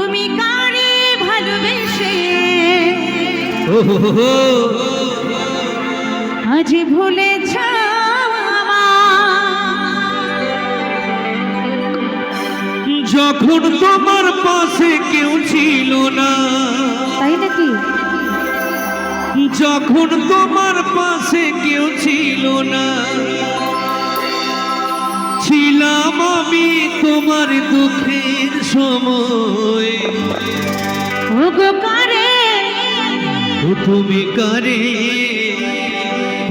তুমি কারে ভালোবেসে আজ ভুলেছ যখন তোমার পাশে কেউ ছিল না, তাই নাকি? যখন তোমার পাশে কেউ ছিল না, ছিলাম আমি তোমার দুঃখের সময়। ওগো কারে, ও তুমি কারে,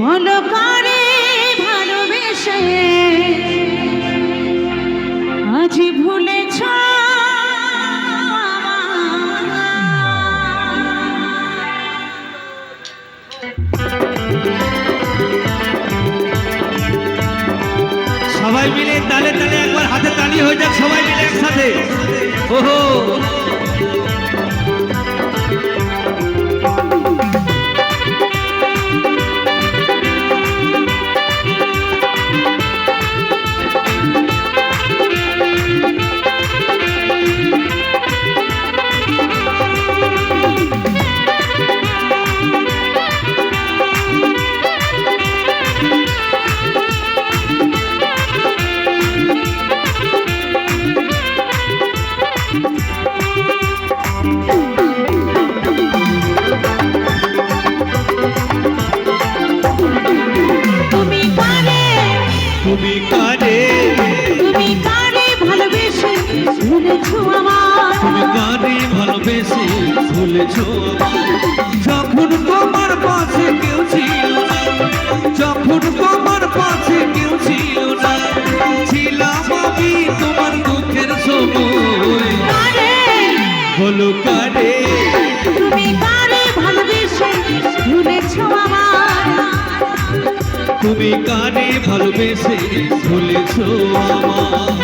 বলো কারে ভালোবেসে আজ ভুলেছ? সবাই মিলে তালে তালে একবার হাতে তালি হয়ে যাক, সবাই মিলে একসাথে। ওহো তুমি কারে, তুমি কারে ভালোবেসে ভুলেছো আমার, তুমি কারে ভালোবেসে ভুলেছো আমায়। যখন তোমার পাশে কেউ ছিল না, যখন তোমার পাশে কেউ ছিল না, ছিলাম আমি তোমার দুঃখের সময়। কারে, বলো কারে, তুমি কারে ভালোবেসে ভুলেছো আমার, তুমি কারে ভালোবেসে ভুলেছো আমায়।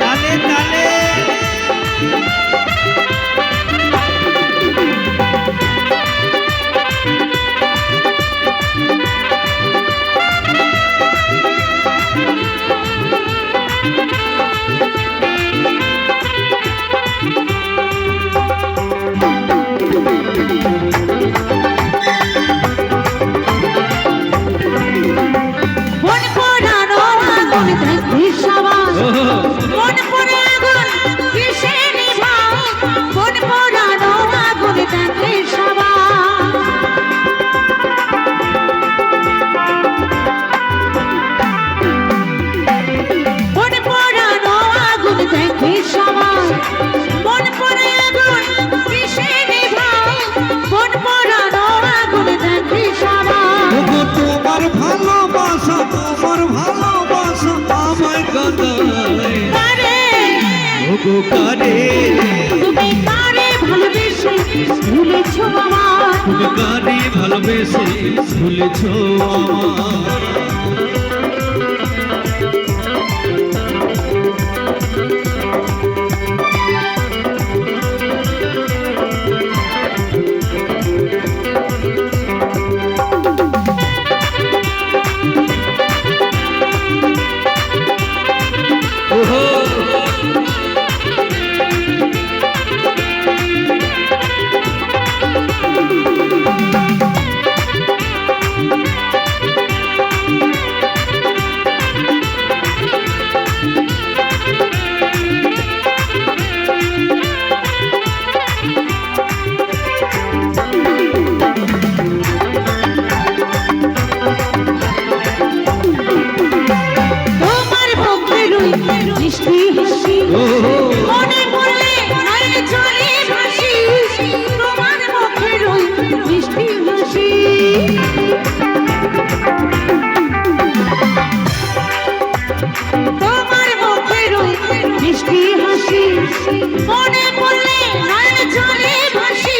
তালে তালে মন পোড়ানো আগুন দেখে সবাই, মন পোড়া আগুন কিসে নিভাও, মন পোড়ানো আগুন দেখে সবাই, মন পোড়ানো আগুন দেখে সবাই, মন পোড়া আগুন কিসে নিভাও, মন পোড়ানো আগুন দেখে সবাই। ওগো তোমার ভালোবাসা, তোমার ভালোবাসা আমায় কাঁদায়। কারে, ওগো কারে, তুমি কারে ভালোবেসে ভুলেছো আমার, তুমি কারে ভালোবেসে ভুলেছো আমায়। ওহো তোমার মুখের ওই মিষ্টি হাসি মনে পড়লে নয়ন জলে ভাসি, তোমার মুখের ওই মিষ্টি হাসি, তোমার মুখের ওই মিষ্টি হাসি মনে পড়লে নয়ন জলে ভাসি,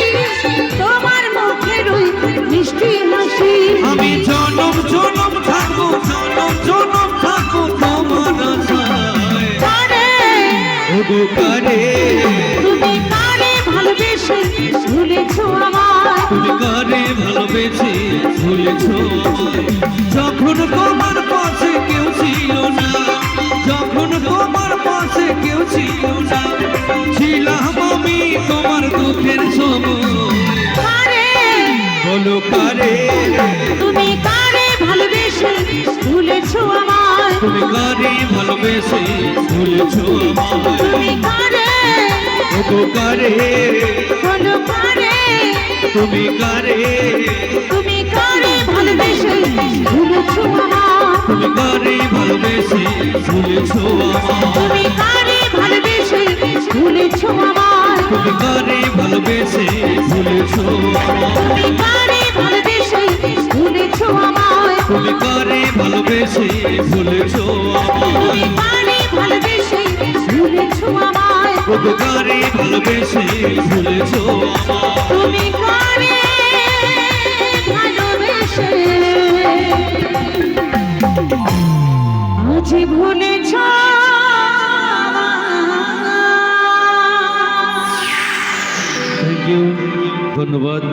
তোমার মুখের ওই মিষ্টি হাসি। আমি জনম জনম থাকবো, জনম জনম থাকবো তোমার আশায়। কারে, ওগো কারে, তুমি কারে ভালোবেসে ভুলেছো আমার, তুমি কারে ভালোবেসে ভুলেছো আমায়। যখন তোমার কারে তুমি কারে ভালোবেসে ভুলেছো আমায় তুমি কারে ভালোবেসে ভুলেছো আমায় তুমি কারে ওগো কারে বলো কারে তুমি কারে তুমি কারে ভালোবেসে ভুলেছো আমায় তুমি কারে ভালোবেসে ভুলেছো আমায় তুমি কারে ভালোবেসে ভুলেছো আমায় তুমি কারে ভালোবেসে ভুলেছো আমায় তুমি কারে ভালোবেসে ভুলেছো আমায় তুমি কারে ভালোবেসে ভুলেছো তুমি আমায় কারে ভালোবেসে ভুলেছো আমায় ওগো কারে ভালোবেসে ভুলেছো আমায় তুমি কারে ভালোবেসে আজ ভুলেছো থ্যাংক ইউ ধন্যবাদ।